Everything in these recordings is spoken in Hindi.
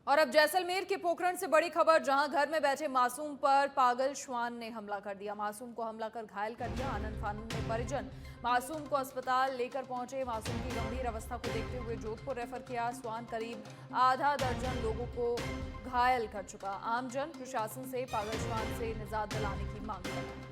और अब जैसलमेर के पोखरण से बड़ी खबर, जहां घर में बैठे मासूम पर पागल श्वान ने हमला कर दिया। मासूम को हमला कर घायल कर दिया। आनंद फानून में परिजन मासूम को अस्पताल लेकर पहुंचे। मासूम की गंभीर अवस्था को देखते हुए जोधपुर रेफर किया। श्वान करीब आधा दर्जन लोगों को घायल कर चुका। आमजन प्रशासन से पागल श्वान से निजात दिलाने की मांग कर रहे हैं।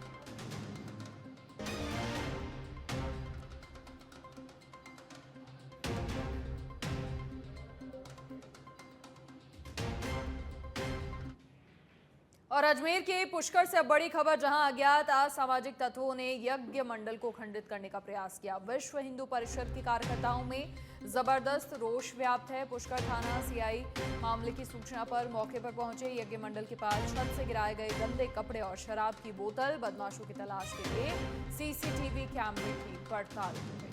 और अजमेर के पुष्कर से अब बड़ी खबर, जहां अज्ञात असामाजिक तत्वों ने यज्ञ मंडल को खंडित करने का प्रयास किया। विश्व हिंदू परिषद के कार्यकर्ताओं में जबरदस्त रोष व्याप्त है। पुष्कर थाना सीआई मामले की सूचना पर मौके पर पहुंचे। यज्ञ मंडल के पास छत से गिराए गए गंदे कपड़े और शराब की बोतल। बदमाशों की तलाश के लिए सीसीटीवी कैमरे की पड़ताल की गई।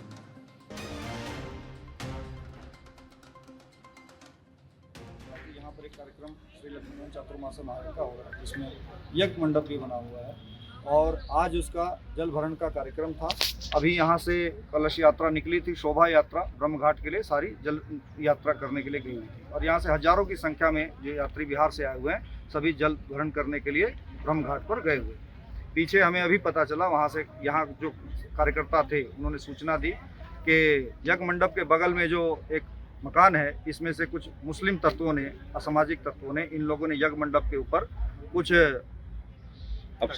यहाँ पर एक कार्यक्रम श्री लक्ष्मीनारायण चातुर्मास महायज्ञ का हो रहा है, जिसमें यज्ञ मंडप भी बना हुआ है और आज उसका जल भरण का कार्यक्रम था। अभी यहाँ से कलश यात्रा निकली थी, शोभा यात्रा ब्रह्म घाट के लिए सारी जल यात्रा करने के लिए गई हुई थी और यहाँ से हजारों की संख्या में जो यात्री बिहार से आए हुए हैं, सभी जल भरण करने के लिए ब्रह्म घाट पर गए हुए। पीछे हमें अभी पता चला, वहाँ से यहाँ जो कार्यकर्ता थे उन्होंने सूचना दी कि यज्ञ मंडप के बगल में जो एक मकान है, इसमें से कुछ मुस्लिम तत्वों ने, असामाजिक तत्वों ने, इन लोगों ने यज्ञ मंडप के ऊपर कुछ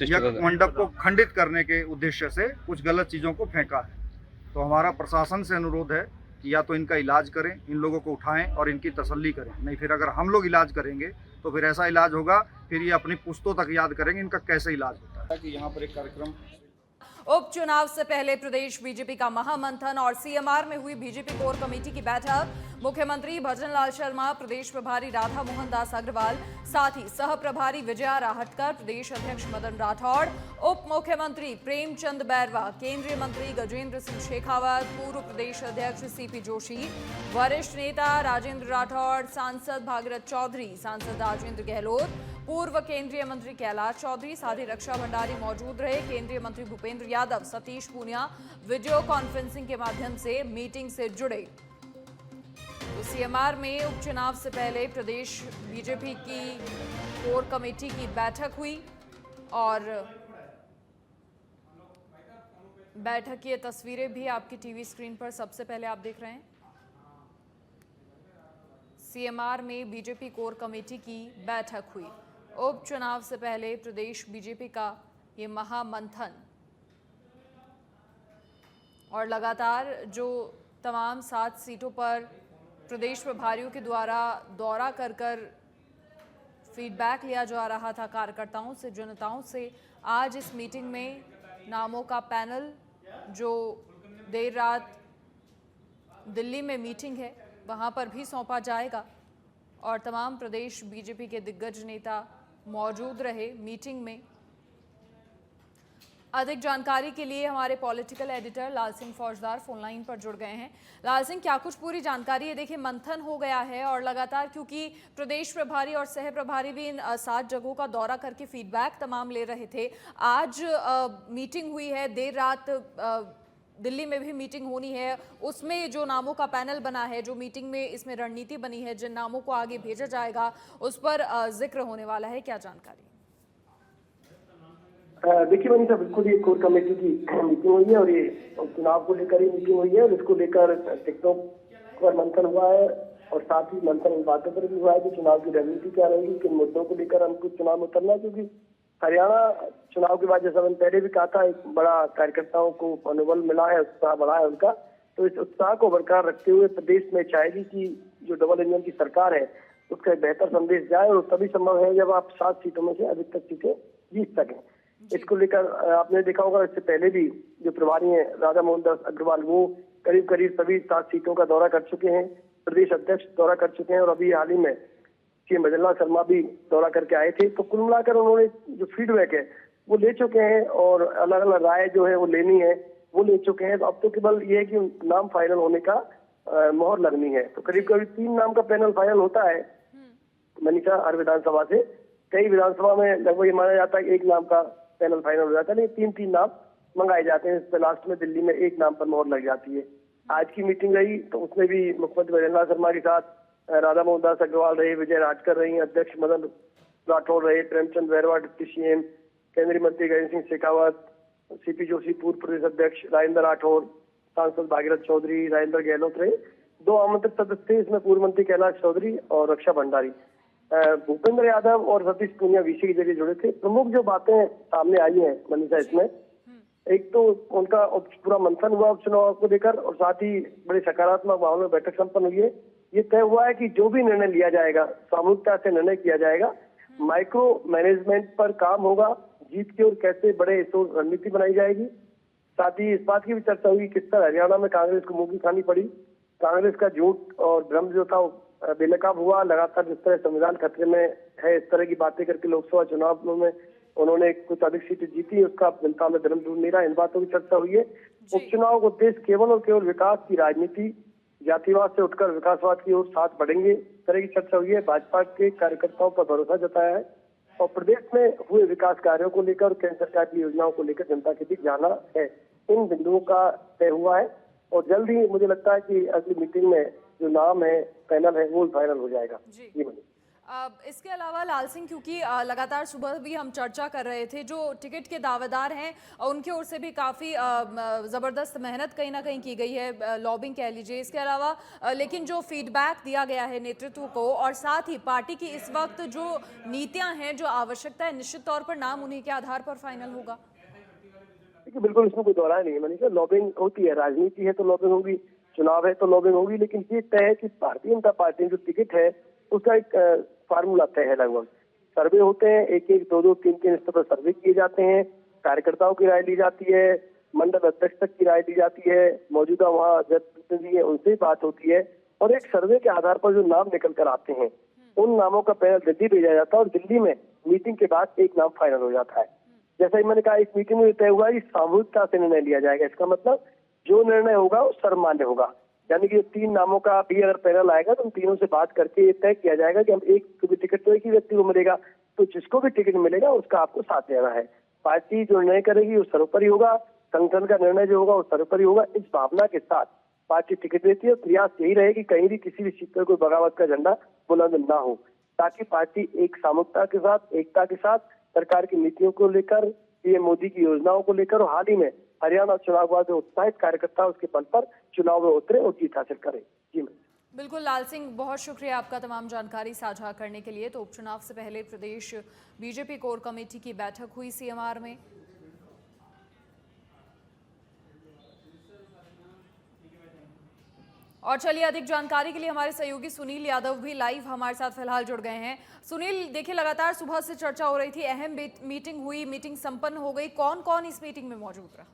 यज्ञ मंडप को खंडित करने के उद्देश्य से कुछ गलत चीज़ों को फेंका है। तो हमारा प्रशासन से अनुरोध है कि या तो इनका इलाज करें, इन लोगों को उठाएं और इनकी तसल्ली करें। नहीं फिर अगर हम लोग इलाज करेंगे तो फिर ऐसा इलाज होगा, फिर ये अपनी पुश्तों तक याद करेंगे इनका कैसे इलाज होता है। कि यहाँ पर एक कार्यक्रम उपचुनाव से पहले प्रदेश बीजेपी का महामंथन और सीएमआर में हुई बीजेपी कोर कमेटी की बैठक। मुख्यमंत्री भजन लाल शर्मा, प्रदेश प्रभारी राधा मोहन दास अग्रवाल, साथ ही सह प्रभारी विजया राहटकर, प्रदेश अध्यक्ष मदन राठौड़, उप मुख्यमंत्री प्रेमचंद बैरवा, केंद्रीय मंत्री गजेंद्र सिंह शेखावत, पूर्व प्रदेश अध्यक्ष सीपी जोशी, वरिष्ठ नेता राजेंद्र राठौड़, सांसद भागीरथ चौधरी, सांसद राजेंद्र गहलोत, पूर्व केंद्रीय मंत्री कैलाश चौधरी, साथ ही रक्षा भंडारी मौजूद रहे। केंद्रीय मंत्री भूपेंद्र यादव, सतीश पूनिया वीडियो कॉन्फ्रेंसिंग के माध्यम से मीटिंग से जुड़े। तो सीएमआर में उपचुनाव से पहले प्रदेश बीजेपी की कोर कमेटी की बैठक हुई और बैठक की तस्वीरें भी आपकी टीवी स्क्रीन पर सबसे पहले आप देख रहे हैं। सीएमआर में बीजेपी कोर कमेटी की बैठक हुई। उपचुनाव से पहले प्रदेश बीजेपी का ये महामंथन और लगातार जो तमाम 7 सीटों पर प्रदेश प्रभारियों के द्वारा दौरा कर फीडबैक लिया जा रहा था कार्यकर्ताओं से, जनताओं से। आज इस मीटिंग में नामों का पैनल, जो देर रात दिल्ली में मीटिंग है वहां पर भी सौंपा जाएगा और तमाम प्रदेश बीजेपी के दिग्गज नेता मौजूद रहे मीटिंग में। अधिक जानकारी के लिए हमारे पॉलिटिकल एडिटर लाल सिंह फौजदार फोनलाइन पर जुड़ गए हैं। लाल सिंह, क्या कुछ पूरी जानकारी है? देखिए, मंथन हो गया है और लगातार क्योंकि प्रदेश प्रभारी और सह प्रभारी भी इन 7 जगहों का दौरा करके फीडबैक तमाम ले रहे थे। आज मीटिंग हुई है, देर रात दिल्ली में भी मीटिंग होनी है। उसमें जो नामों का पैनल बना है, जो मीटिंग में इसमें रणनीति बनी है, जिन नामों को आगे भेजा जाएगा, उस पर जिक्र होने वाला है। क्या जानकारी? देखिए मनीषा, बिल्कुल ये कोर कमेटी की मीटिंग हुई है और ये चुनाव को लेकर ही मीटिंग हुई है और इसको लेकर टिकटों पर मंथन हुआ है और साथ ही मंथन इन बातों पर भी हुआ है कि चुनाव की रणनीति क्या रहेगी, किन मुद्दों को लेकर हमको चुनाव में उतरना है। क्योंकि हरियाणा चुनाव के बाद, जैसा मैंने पहले भी कहा था, एक बड़ा कार्यकर्ताओं को मनोबल मिला है, उत्साह बढ़ा है उनका। तो इस उत्साह को बरकरार रखते हुए प्रदेश में चाहेगी कि जो डबल इंजन की सरकार है उसका एक बेहतर संदेश जाए और तभी संभव है जब आप 7 सीटों में से अधिकतर सीटें जीत सकें। इसको लेकर आपने देखा होगा, इससे पहले भी जो प्रभारी हैं राधा मोहन दास अग्रवाल, वो करीब करीब सभी 7 सीटों का दौरा कर चुके हैं। प्रदेश अध्यक्ष दौरा कर चुके हैं और अभी हाल ही में सीएम भजन लाल शर्मा भी दौरा करके आए थे। तो कुल मिलाकर उन्होंने जो फीडबैक है वो ले चुके हैं और अलग अलग राय जो है वो लेनी है वो ले चुके हैं। तो अब तो केवल ये है कि नाम फाइनल होने का मोहर लगनी है। तो करीब करीब 3 नाम का पैनल फाइनल होता है मनीषा, हर विधानसभा से। कई विधानसभा में लगभग ये माना जाता है कि 1 नाम का पैनल फाइनल हो जाता है, लेकिन 3-3 नाम मंगाए जाते हैं। इस पर लास्ट में दिल्ली में 1 नाम पर मोहर लग जाती है। आज की मीटिंग रही तो उसमें भी मुख्यमंत्री भजन लाल शर्मा के साथ राधा मोहन दास अग्रवाल रहे, विजय राजकर रही, अध्यक्ष मदन राठौड़ रहे, प्रेमचंद बैरवा डिप्टी सीएम, केंद्रीय मंत्री गजेंद्र सिंह शेखावत, सीपी जोशी पूर्व प्रदेश अध्यक्ष, राजेंद्र राठौड़, सांसद भागीरथ चौधरी, राजेंद्र गहलोत रहे। 2 आमंत्रित सदस्य थे, इसमें पूर्व मंत्री कैलाश चौधरी और रक्षा भंडारी। भूपेंद्र यादव और सतीश पूनिया वीसी के जरिए जुड़े थे। प्रमुख जो बातें सामने आई हैं मनीषा, इसमें एक तो उनका पूरा मंथन हुआ उपचुनाव को लेकर और साथ ही बड़े सकारात्मक माहौल में बैठक संपन्न हुई है। ये तय हुआ है कि जो भी निर्णय लिया जाएगा सामूहिकता से निर्णय किया जाएगा, माइक्रो मैनेजमेंट पर काम होगा, जीत की ओर कैसे बड़े रणनीति बनाई जाएगी। साथ ही इस बात की भी चर्चा हुई किस तरह हरियाणा में कांग्रेस को मुंह की खानी पड़ी, कांग्रेस का झूठ और भ्रम जो था बेनकाब हुआ। लगातार जिस तरह संविधान खतरे में है, इस तरह की बातें करके लोकसभा चुनाव में उन्होंने कुछ अधिक सीटें जीती, उसका जनता में धर्म दूर नहीं रहा। इन बातों की चर्चा हुई है। उपचुनाव का उद्देश्य केवल और केवल विकास की राजनीति, जातिवाद से उठकर विकासवाद की ओर साथ बढ़ेंगे, इस तरह की चर्चा हुई है। भाजपा के कार्यकर्ताओं पर भरोसा जताया है और प्रदेश में हुए विकास कार्यों को लेकर, केंद्र सरकार की योजनाओं को लेकर जनता के बीच जाना है। इन बिंदुओं का तय हुआ है और जल्द ही मुझे लगता है कि अगली मीटिंग में जो नाम है, पैनल है, वो फाइनल हो जाएगा। जी मनीष। इसके अलावा लाल सिंह, क्योंकि लगातार सुबह भी हम चर्चा कर रहे थे, जो टिकट के दावेदार हैं उनकी ओर से भी काफ़ी ज़बरदस्त मेहनत कहीं ना कहीं की गई है, लॉबिंग कह लीजिए। इसके अलावा लेकिन जो फीडबैक दिया गया है नेतृत्व को और साथ ही पार्टी की इस वक्त जो नीतियां हैं, जो आवश्यकता है, निश्चित तौर पर नाम उन्हीं के आधार पर फाइनल होगा। देखिए, बिल्कुल इसमें कोई दोहराया नहीं है मनीषा। लॉबिंग होती है, राजनीति है तो लॉबिंग होगी, चुनाव है तो लॉबिंग होगी, लेकिन ये तय है कि भारतीय जनता पार्टी जो टिकट है उसका एक फार्मूला तय है। लगभग सर्वे होते हैं, 1-1, 2-2, 3-3 स्तर पर सर्वे किए जाते हैं, कार्यकर्ताओं की राय ली जाती है, मंडल अध्यक्ष तक की राय ली जाती है, मौजूदा वहाँ जनप्रतिनिधि है उनसे बात होती है और एक सर्वे के आधार पर जो नाम निकल कर आते हैं उन नामों का पैनल दिल्ली भेजा जाता है और दिल्ली में मीटिंग के बाद एक नाम फाइनल हो जाता है। जैसा ही मैंने कहा, इस मीटिंग में तय हुआ कि सामूहिकता से निर्णय लिया जाएगा। इसका मतलब जो निर्णय होगा वो सर्वमान्य होगा, यानी कि 3 नामों का भी अगर पैनल आएगा तो उन तीनों से बात करके ये तय किया जाएगा कि हम एक भी टिकट तो एक ही व्यक्ति को मिलेगा, तो जिसको भी टिकट मिलेगा उसका आपको साथ देना है। पार्टी जो निर्णय करेगी वो सर्वोपरि होगा, संगठन का निर्णय जो होगा वो सर्वोपरि होगा। इस भावना के साथ पार्टी टिकट देती है। प्रयास यही रहे कि कहीं भी किसी भी सीट पर कोई बगावत का झंडा बुलंद ना हो, ताकि पार्टी एक सामूहिकता के साथ, एकता के साथ सरकार की नीतियों को लेकर, पीएम मोदी की योजनाओं को लेकर और हाल ही में हरियाणा चुनाव के बाद जो उत्साहित कार्यकर्ता उसके बल पर चुनाव में उतरे और जीत हासिल करें। जी बिल्कुल लाल सिंह, बहुत शुक्रिया आपका तमाम जानकारी साझा करने के लिए। तो उपचुनाव से पहले प्रदेश बीजेपी कोर कमेटी की बैठक हुई सीएमआर में। और चलिए, अधिक जानकारी के लिए हमारे सहयोगी सुनील यादव भी लाइव हमारे साथ फिलहाल जुड़ गए हैं। सुनील, देखिए लगातार सुबह से चर्चा हो रही थी, अहम मीटिंग हुई, मीटिंग संपन्न हो गई, कौन कौन इस मीटिंग में मौजूद रहा?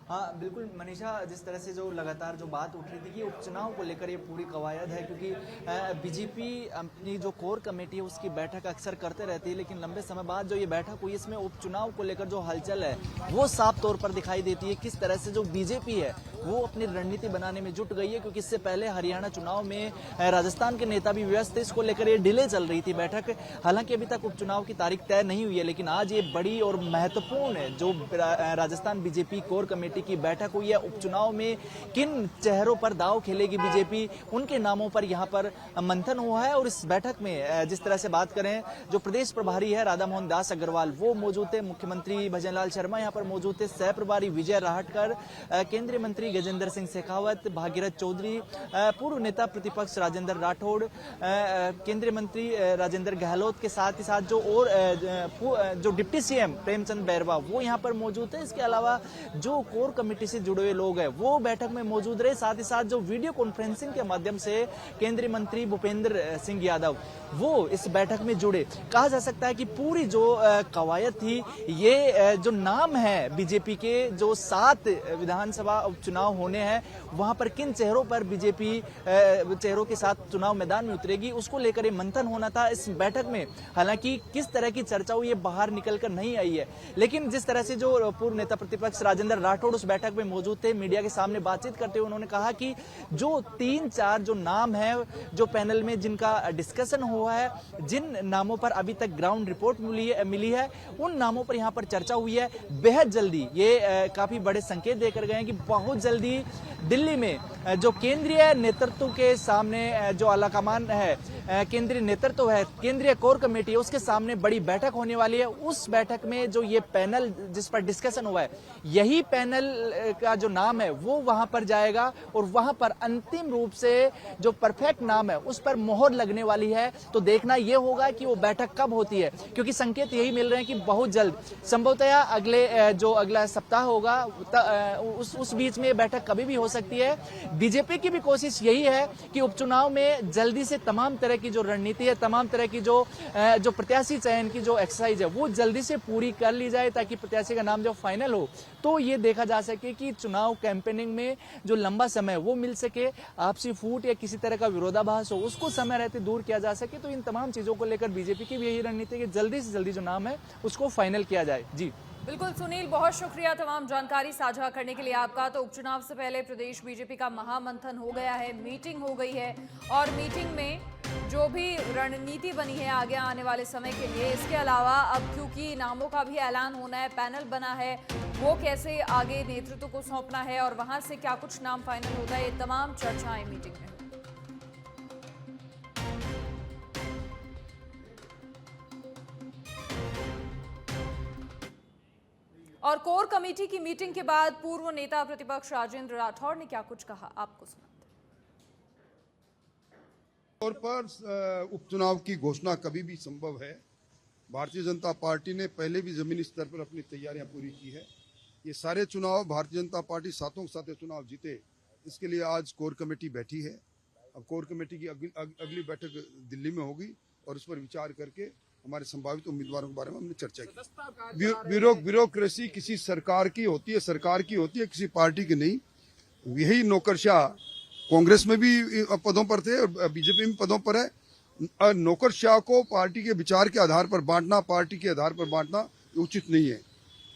हाँ बिल्कुल मनीषा, जिस तरह से जो लगातार जो बात उठ रही थी कि उपचुनाव को लेकर ये पूरी कवायद है, क्योंकि बीजेपी अपनी जो कोर कमेटी है उसकी बैठक अक्सर करते रहती है, लेकिन लंबे समय बाद जो ये बैठक हुई इसमें उपचुनाव को लेकर जो हलचल है वो साफ तौर पर दिखाई देती है। किस तरह से जो बीजेपी है वो अपनी रणनीति बनाने में जुट गई है, क्योंकि इससे पहले हरियाणा चुनाव में राजस्थान के नेता भी व्यस्त थे, इसको लेकर ये डिले चल रही थी बैठक। हालांकि अभी तक उपचुनाव की तारीख तय नहीं हुई है, लेकिन आज ये बड़ी और महत्वपूर्ण जो राजस्थान बीजेपी कोर कमेटी की बैठक हुई है। उपचुनाव में किन चेहरों पर दांव खेलेगी बीजेपी, उनके नामों पर यहां पर मंथन हुआ है। और इस बैठक में जिस तरह से बात करें, जो प्रदेश प्रभारी है राधा मोहन दास अग्रवाल वो मौजूद थे, मुख्यमंत्री भजन लाल शर्मा यहां पर मौजूद थे, सह प्रभारी विजय राहटकर, केंद्रीय मंत्री गजेंद्र सिंह शेखावत, भागीरथ चौधरी, पूर्व नेता प्रतिपक्ष राजेंद्र राठौड़, केंद्रीय मंत्री राजेंद्र गहलोत के साथ ही साथ जो डिप्टी सीएम प्रेमचंद बैरवा वो यहां पर मौजूद थे। इसके अलावा जो कोर कमेटी से जुड़े हुए लोग हैं वो बैठक में मौजूद रहे। साथ ही साथ जो वीडियो कॉन्फ्रेंसिंग के माध्यम से केंद्रीय मंत्री भूपेंद्र सिंह यादव वो इस बैठक में जुड़े। कहा जा सकता है कि पूरी जो कवायद थी, ये जो नाम है बीजेपी के जो 7 विधानसभा उपचुनाव चुनाव होने हैं, वहां पर किन चेहरों पर बीजेपी चेहरों के साथ चुनाव मैदान में उतरेगी, उसको लेकर ये मंथन होना था इस बैठक में। हालांकि किस तरह की चर्चा हुई, ये बाहर निकलकर नहीं आई है, लेकिन जिस तरह से जो पूर्व नेता प्रतिपक्ष राजेंद्र राठौड़ उस बैठक में मौजूद थे, मीडिया के सामने बातचीत करते हुए उन्होंने कहा कि जो 3-4 जो नाम है जो पैनल में जिनका डिस्कशन हुआ है, जिन नामों पर अभी तक ग्राउंड रिपोर्ट मिली है, उन नामों पर यहां पर चर्चा हुई है। बेहद जल्दी ये काफी बड़े संकेत देकर गए हैं कि बहुत जल्दी दिल्ली में जो केंद्रीय नेतृत्व के सामने जो आलाकमान है, केंद्रीय नेतृत्व है, केंद्रीय कोर कमेटी है, उसके सामने बड़ी बैठक होने वाली है। उस बैठक में जो ये पैनल जिस पर डिस्कशन हुआ है, यही पैनल का जो नाम है वो वहां पर जाएगा और वहां पर अंतिम रूप से जो परफेक्ट नाम है उस पर मोहर लगने वाली है। तो देखना यह होगा कि वो बैठक कब होती है, क्योंकि संकेत यही मिल रहे हैं कि बहुत जल्द, संभवतः अगला सप्ताह होगा, उस बीच में बैठक कभी भी हो सकती है। बीजेपी की भी कोशिश यही है कि उपचुनाव में जल्दी से तमाम तरह की जो रणनीति है, तमाम तरह की जो प्रत्याशी चयन की जो एक्सरसाइज है वो जल्दी से पूरी कर ली जाए, ताकि प्रत्याशी का नाम जब फाइनल हो तो ये देखा जा सके कि चुनाव कैंपेनिंग में जो लंबा समय वो मिल सके, आपसी फूट या किसी तरह का विरोधाभास हो उसको समय रहते दूर किया जा सके। तो इन तमाम चीजों को लेकर बीजेपी की भी यही रणनीति है कि जल्दी से जल्दी जो नाम है उसको फाइनल किया जाए। जी बिल्कुल सुनील, बहुत शुक्रिया तमाम जानकारी साझा करने के लिए आपका। तो उपचुनाव से पहले प्रदेश बीजेपी का महामंथन हो गया है, मीटिंग हो गई है और मीटिंग में जो भी रणनीति बनी है आगे आने वाले समय के लिए, इसके अलावा अब क्योंकि नामों का भी ऐलान होना है, पैनल बना है, वो कैसे आगे नेतृत्व को सौंपना है और वहां से क्या कुछ नाम फाइनल होता है, ये तमाम चर्चाएं मीटिंग में। और कोर कमेटी की मीटिंग के बाद पूर्व नेता प्रतिपक्ष राजेंद्र राठौड़ ने क्या कुछ कहा, आपको सुनाते हैं। तौर पर उपचुनाव की घोषणा कभी भी संभव है। भारतीय जनता पार्टी ने पहले भी जमीनी स्तर पर अपनी तैयारियां पूरी की है। ये सारे चुनाव भारतीय जनता पार्टी सातों के साथ चुनाव जीते, इसके लिए आज कोर कमेटी बैठी है। अब कोर कमेटी की अगली बैठक दिल्ली में होगी और उस पर विचार करके हमारे संभावित उम्मीदवारों के बारे में हमने चर्चा की। ब्यूरोक्रेसी किसी सरकार की होती है, किसी पार्टी की नहीं। यही नौकरशाह कांग्रेस में भी पदों पर थे और बीजेपी में पदों पर है। नौकरशाह को पार्टी के विचार के आधार पर बांटना, पार्टी के आधार पर बांटना उचित नहीं है।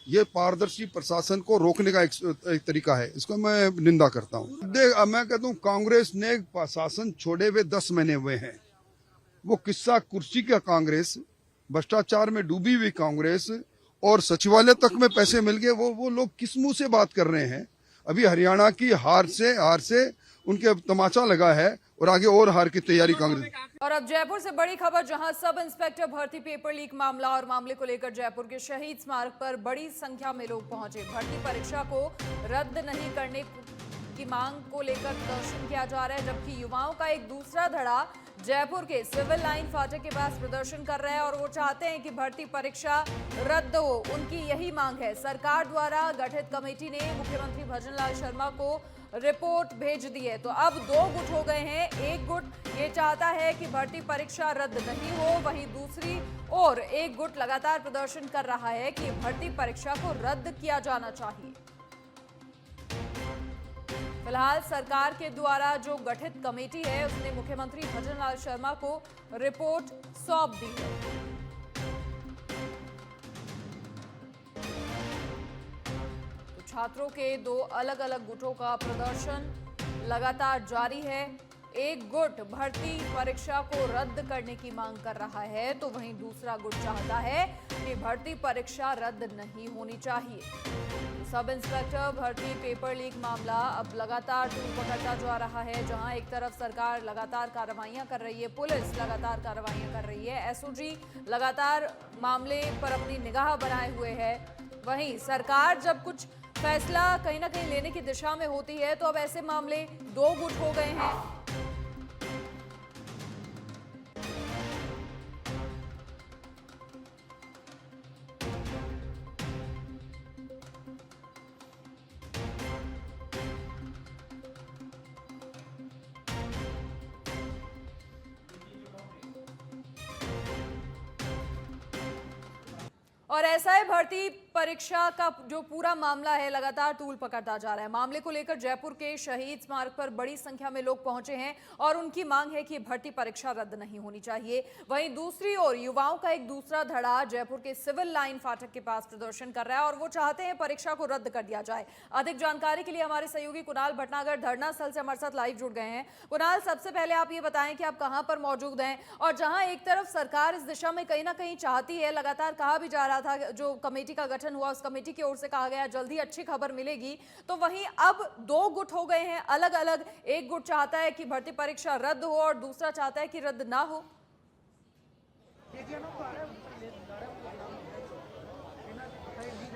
ये पारदर्शी प्रशासन को रोकने का एक तरीका है, इसको मैं निंदा करता हूँ। मैं कहता हूँ कांग्रेस ने शासन छोड़े हुए 10 महीने हुए हैं। वो किस्सा कुर्सी का कांग्रेस, भ्रष्टाचार में डूबी हुई कांग्रेस और सचिवालय तक में पैसे मिल गए, वो लोग किस मुंह से बात कर रहे हैं। अभी हरियाणा की हार से उनके तमाचा लगा है और आगे और हार की तैयारी कांग्रेस। और अब जयपुर से बड़ी खबर, जहां सब इंस्पेक्टर भर्ती पेपर लीक मामला और मामले को लेकर जयपुर के शहीद स्मारक पर बड़ी संख्या में लोग पहुंचे। भर्ती परीक्षा को रद्द नहीं करने की मांग को लेकर प्रदर्शन किया जा रहा है, जबकि युवाओं का एक दूसरा धड़ा जयपुर के सिविल लाइन फाटक के पास प्रदर्शन कर रहे हैं और वो चाहते हैं कि भर्ती परीक्षा रद्द हो। उनकी यही मांग है। सरकार द्वारा गठित कमेटी ने मुख्यमंत्री भजनलाल शर्मा को रिपोर्ट भेज दी है। तो अब 2 गुट हो गए हैं। एक गुट ये चाहता है कि भर्ती परीक्षा रद्द नहीं हो, वहीं दूसरी ओर एक गुट लगातार प्रदर्शन कर रहा है कि भर्ती परीक्षा को रद्द किया जाना चाहिए। फिलहाल सरकार के द्वारा जो गठित कमेटी है उसने मुख्यमंत्री भजनलाल शर्मा को रिपोर्ट सौंप दी है। तो छात्रों के 2 अलग अलग गुटों का प्रदर्शन लगातार जारी है। एक गुट भर्ती परीक्षा को रद्द करने की मांग कर रहा है, तो वहीं दूसरा गुट चाहता है कि भर्ती परीक्षा रद्द नहीं होनी चाहिए। सब इंस्पेक्टर भर्ती पेपर लीक मामला अब लगातार टूल पकड़ता जा रहा है, जहां एक तरफ सरकार लगातार कार्रवाइयां कर रही है, पुलिस लगातार कार्रवाइयां कर रही है, एसओजी लगातार मामले पर अपनी निगाह बनाए हुए है। वहीं सरकार जब कुछ फैसला कहीं ना कहीं लेने की दिशा में होती है, तो अब ऐसे मामले 2 गुट हो गए हैं। और एसआई भर्ती परीक्षा का जो पूरा मामला है लगातार तूल पकड़ता जा रहा है। मामले को लेकर जयपुर के शहीद स्मारक पर बड़ी संख्या में लोग पहुंचे हैं और उनकी मांग है कि भर्ती परीक्षा रद्द नहीं होनी चाहिए। वहीं दूसरी ओर युवाओं का एक दूसरा धड़ा जयपुर के सिविल लाइन फाटक के पास प्रदर्शन कर रहा है और वो चाहते हैं परीक्षा को रद्द कर दिया जाए। अधिक जानकारी के लिए हमारे सहयोगी कुणाल भटनागर धरना स्थल से हमारे साथ लाइव जुड़ गए हैं। कुणाल, सबसे पहले आप ये बताएं कि आप कहां पर मौजूद हैं और जहां एक तरफ सरकार इस दिशा में कहीं ना कहीं चाहती है, लगातार कहा भी जा रहा था जो कमेटी का गठन हुआ उस कमेटी की ओर से कहा गया जल्दी अच्छी खबर मिलेगी, तो वहीं अब दो गुट हो गए हैं अलग अलग। एक गुट चाहता है कि भर्ती परीक्षा रद्द हो और दूसरा चाहता है कि रद्द ना हो।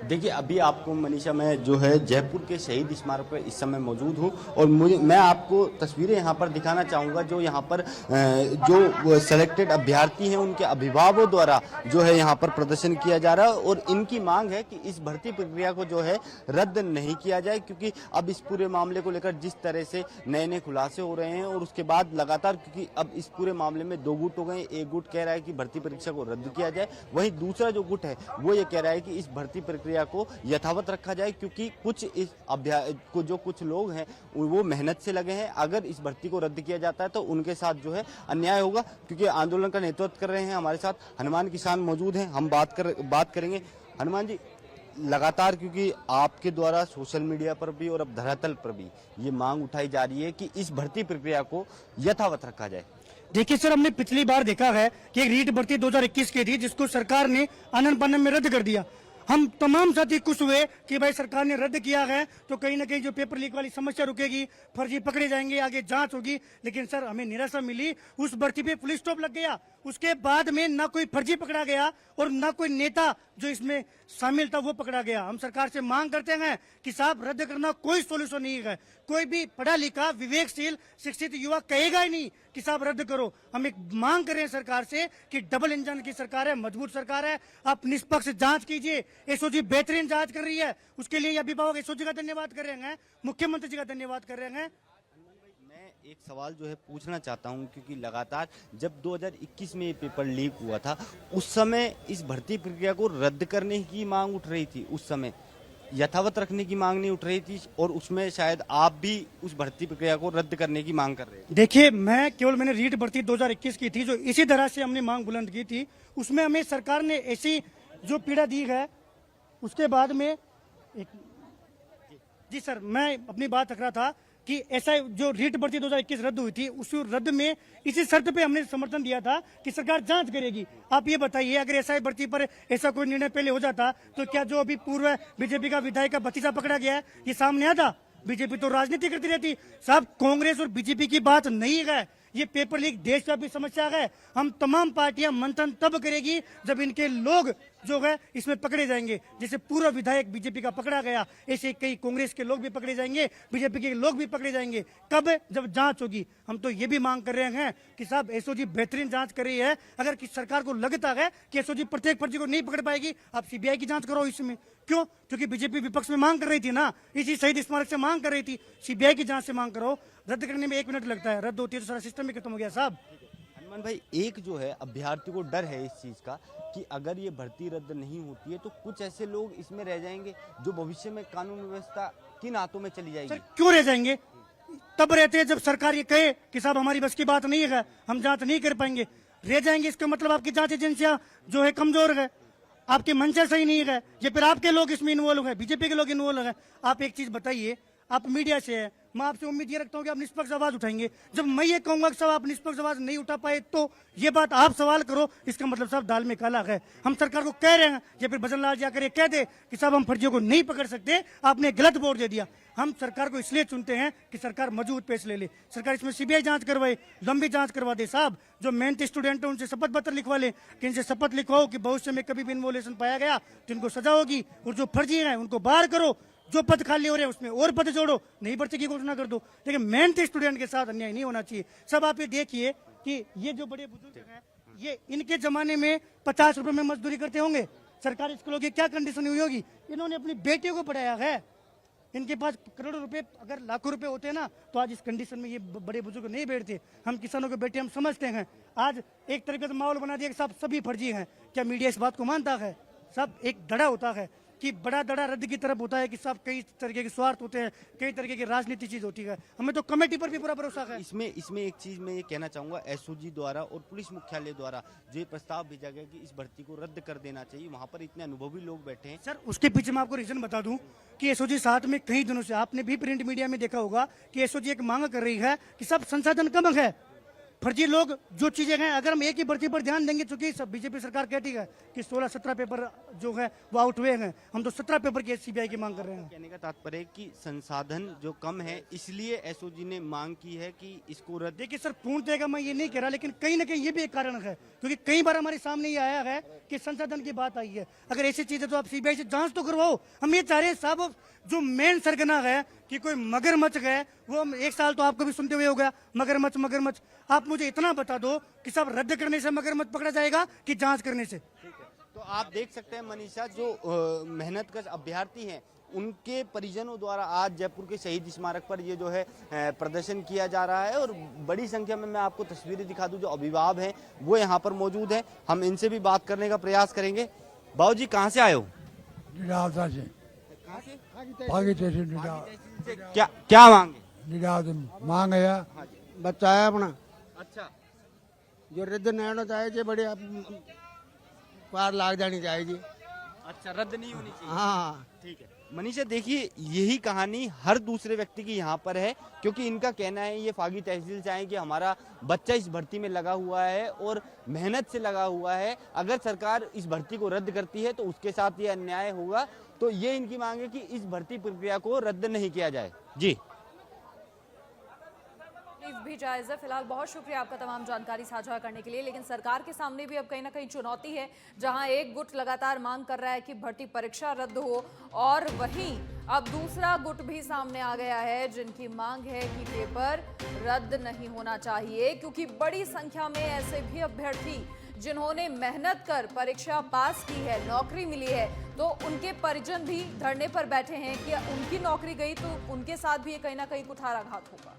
देखिए, अभी आपको मनीषा, मैं जो है जयपुर के शहीद स्मारक पर इस समय मौजूद हूँ और मैं आपको तस्वीरें यहाँ पर दिखाना चाहूँगा। जो यहाँ पर जो सेलेक्टेड अभ्यर्थी हैं उनके अभिभावकों द्वारा जो है यहाँ पर प्रदर्शन किया जा रहा है और इनकी मांग है कि इस भर्ती प्रक्रिया को जो है रद्द नहीं किया जाए, क्योंकि अब इस पूरे मामले को लेकर जिस तरह से नए नए खुलासे हो रहे हैं और उसके बाद लगातार, क्योंकि अब इस पूरे मामले में दो गुट हो गए। एक गुट कह रहा है कि भर्ती परीक्षा को रद्द किया जाए, वहीं दूसरा जो गुट है वो ये कह रहा है कि इस भर्ती प्रक्रिया को यथावत रखा जाए, क्योंकि कुछ इस जो कुछ लोग हैं वो मेहनत से लगे हैं। अगर इस भर्ती को रद्द किया जाता है तो उनके साथ जो है अन्याय होगा, क्योंकि आंदोलन का नेतृत्व कर रहे हैं हमारे साथ हनुमान किसान मौजूद हैं। हम बात करेंगे। हनुमान जी, लगातार क्योंकि आपके द्वारा सोशल मीडिया पर भी और अब धरातल पर भी ये मांग उठाई जा रही है कि इस भर्ती प्रक्रिया को यथावत रखा जाए। देखिए सर, हमने पिछली बार देखा है कि एक रीट भर्ती 2021 की थी जिसको सरकार ने आनन फानन में रद्द कर दिया। हम तमाम साथी खुश हुए कि भाई सरकार ने रद्द किया है तो कहीं ना कहीं जो पेपर लीक वाली समस्या रुकेगी, फर्जी पकड़े जाएंगे, आगे जांच होगी। लेकिन सर हमें निराशा मिली, उस भर्ती पे पुलिस स्टॉप लग गया। उसके बाद में ना कोई फर्जी पकड़ा गया और ना कोई नेता जो इसमें शामिल था वो पकड़ा गया। हम सरकार से मांग करते हैं कि साहब रद्द करना कोई सोल्यूशन नहीं है। कोई भी पढ़ा लिखा विवेकशील शिक्षित युवा कहेगा ही नहीं कि साहब रद्द करो। हम एक मांग कर रहे हैं सरकार से कि डबल इंजन की सरकार है, मजबूत सरकार है, आप निष्पक्ष जांच कीजिए। एसओजी बेहतरीन जांच कर रही है, उसके लिए अभिभावक एसओजी का धन्यवाद कर रहे हैं, मुख्यमंत्री जी का धन्यवाद कर रहे हैं। एक सवाल जो है पूछना चाहता हूं, क्योंकि लगातार जब 2021 में ये पेपर लीक हुआ था उस समय इस भर्ती प्रक्रिया को रद्द करने की मांग उठ रही थी, उस समय यथावत रखने की मांग नहीं उठ रही थी और उसमें शायद आप भी उस भर्ती प्रक्रिया को रद्द करने की मांग कर रहे थे। देखिए, मैंने रीट भर्ती 2021 की थी जो इसी तरह से हमने मांग बुलंद की थी। उसमें हमें सरकार ने ऐसी जो पीड़ा दी है, उसके बाद में जी सर, मैं अपनी बात रख रहा था कि ऐसा जो रीट भर्ती 2021 रद्द हुई थी उस रद्द में इसी शर्त पे हमने समर्थन दिया था कि सरकार जांच करेगी। आप ये बताइए, अगर एसआई भर्ती पर ऐसा कोई निर्णय पहले हो जाता तो क्या जो अभी पूर्व बीजेपी का विधायक का भतीजा पकड़ा गया है ये सामने आता? बीजेपी तो राजनीति करती रहती साहब। कांग्रेस और बीजेपी की बात नहीं है, ये पेपर लीक देशव्यापी समस्या है। हम तमाम पार्टियां मंथन तब करेगी जब इनके लोग जो है इसमें पकड़े जाएंगे। जैसे पूर्व विधायक बीजेपी का पकड़ा गया, ऐसे कई कांग्रेस के लोग भी पकड़े जाएंगे, बीजेपी के लोग भी पकड़े जाएंगे। कब? जब जांच होगी। हम तो ये भी मांग कर रहे हैं कि साहब एसओजी बेहतरीन जांच कर रही है। अगर किसी सरकार को लगता है कि एसओजी प्रत्येक फर्जी को नहीं पकड़ पाएगी, आप सीबीआई की जांच करो इसमें। क्यों? क्योंकि बीजेपी विपक्ष में मांग कर रही थी ना, इसी शहीद स्मारक से मांग कर रही थी, सीबीआई की जांच से मांग करो। रद्द करने में 1 मिनट लगता है, रद्द होती है तो सारा सिस्टम ही खत्म हो गया साहब। हनुमान भाई, एक जो है अभ्यर्थी को डर है इस चीज का कि अगर ये भर्ती रद्द नहीं होती है तो कुछ ऐसे लोग इसमें रह जाएंगे जो भविष्य में कानून व्यवस्था किन हाथों में चली जाएगी। सर क्यों रह जाएंगे? तब रहते हैं जब सरकार ये कहे कि साहब हमारी बस की बात नहीं है, हम जांच नहीं कर पाएंगे। रह जाएंगे इसका मतलब आपकी जांच एजेंसियां जो है कमजोर है, आपकी मंशा सही नहीं है, या फिर आपके लोग इसमें इन्वॉल्व है, बीजेपी के लोग इन्वॉल्व है। आप एक चीज बताइए, आप मीडिया से है, मैं आपसे उम्मीद ये रखता हूँ कि आप निष्पक्ष आवाज उठाएंगे। जब मैं ये कहूंगा कि साहब आप निष्पक्ष आवाज नहीं उठा पाए तो ये बात आप सवाल करो, इसका मतलब साहब दाल में काला है। हम सरकार को कह रहे हैं, या फिर भजन लाल जाकर कह दे कि साहब हम फर्जियों को नहीं पकड़ सकते, आपने गलत बोर्ड दे दिया। हम सरकार को इसलिए चुनते हैं कि सरकार मजबूत फैसले ले। सरकार इसमें सीबीआई जांच करवाए, लंबी जांच करवा दे साहब। जो मेहनती स्टूडेंट है उनसे शपथ पत्र लिखवा ले कि इनसे शपथ लिखवाओ कि भविष्य में कभी भी इन्वॉल्यूशन पाया गया तो इनको सजा होगी, और जो फर्जी है उनको बाहर करो, जो पद खाली हो रहे हैं उसमें और पद जोड़ो, नई भर्ती की घोषणा कर दो। लेकिन मेहनती स्टूडेंट के साथ अन्याय नहीं होना चाहिए। सब आप ये देखिए कि ये जो बड़े बुजुर्ग हैं, ये इनके जमाने में 50 रुपए में मजदूरी करते होंगे। सरकारी स्कूलों की क्या कंडीशन हुई होगी? इन्होंने अपनी बेटियों को पढ़ाया है। इनके पास करोड़ों रुपए, अगर लाखों रुपए होते ना तो आज इस कंडीशन में ये बड़े बुजुर्ग नहीं बैठते। हम किसानों के बेटे हम समझते हैं। आज एक तरीके से माहौल बना दिया कि साहब सभी फर्जी हैं। क्या मीडिया इस बात को मानता है? सब एक डरा होता है कि बड़ा दड़ा रद्द की तरफ होता है कि सब कई तरीके के स्वार्थ होते हैं, कई तरीके की राजनीति चीज होती है। हमें तो कमेटी पर भी पूरा भरोसा है। इसमें एक चीज मैं ये कहना चाहूंगा, एसओजी द्वारा और पुलिस मुख्यालय द्वारा जो ये प्रस्ताव भेजा गया कि इस भर्ती को रद्द कर देना चाहिए, वहां पर इतने अनुभवी लोग बैठे हैं। सर उसके पीछे मैं आपको रीजन बता दूं कि एसओजी साथ में कई दिनों से, आपने भी प्रिंट मीडिया में देखा होगा कि एसओजी एक मांग कर रही है कि सब संसाधन कम है, फर्जी लोग जो चीजें हैं, अगर हम एक ही भर्ती पर ध्यान देंगे, चूंकि सब बीजेपी सरकार कहती है कि 16-17 पेपर जो है वो आउट हुए हैं, हम तो 17 पेपर की सीबीआई की मांग कर रहे हैं। कहने का तात्पर्य है कि संसाधन जो कम है इसलिए एसओजी ने मांग की है कि इसको रद्द। देखिए सर, पूर्णतः का मैं ये नहीं कह रहा, लेकिन कहीं ना कहीं ये भी एक कारण है, क्योंकि कई बार हमारे सामने ये आया है कि संसाधन की बात आई है। अगर ऐसी चीज है तो आप सीबीआई से जांच तो करवाओ। हम ये चाह रहे हैं साहब, जो मेन सरगना है कि कोई मगरमच्छ गए, वो हम एक साल तो आपको भी सुनते हुए हो गया, मगरमच्छ मगरमच्छ। आप मुझे इतना बता दो कि सब रद्द करने से मगरमच्छ पकड़ा जाएगा कि जांच करने से? तो आप देख सकते हैं मनीषा, जो मेहनतकश अभ्यर्थी हैं उनके परिजनों द्वारा आज जयपुर के शहीद स्मारक पर ये जो है प्रदर्शन किया जा रहा है, और बड़ी संख्या में मैं आपको तस्वीरें दिखा दूं, जो अभिभावक हैं वो यहाँ पर मौजूद हैं। हम इनसे भी बात करने का प्रयास करेंगे। बाबू जी, कहाँ से आए हो? क्या मांग है बच्चा है अपना। अच्छा, जो रद्द नहीं होना चाहिए, बड़ी पार लाग जानी चाहिए। अच्छा, रद्द नहीं होनी चाहिए। हाँ ठीक है मनीषा, देखिए यही कहानी हर दूसरे व्यक्ति की यहाँ पर है, क्योंकि इनका कहना है, ये फागी तहसील से आए कि हमारा बच्चा इस भर्ती में लगा हुआ है और मेहनत से लगा हुआ है। अगर सरकार इस भर्ती को रद्द करती है तो उसके साथ ये अन्याय होगा। तो ये इनकी मांग है कि इस भर्ती प्रक्रिया को रद्द नहीं किया जाए। जी भी जायज है। फिलहाल बहुत शुक्रिया आपका तमाम जानकारी साझा करने के लिए। लेकिन सरकार के सामने भी अब कहीं ना कहीं चुनौती है, जहां एक गुट लगातार मांग कर रहा है कि भर्ती परीक्षा रद्द हो, और वहीं अब दूसरा गुट भी सामने आ गया है जिनकी मांग है कि पेपर रद्द नहीं होना चाहिए, क्योंकि बड़ी संख्या में ऐसे भी अभ्यर्थी जिन्होंने मेहनत कर परीक्षा पास की है, नौकरी मिली है, तो उनके परिजन भी धरने पर बैठे हैं कि उनकी नौकरी गई तो उनके साथ भी कहीं ना कहीं कुठाराघात होगा।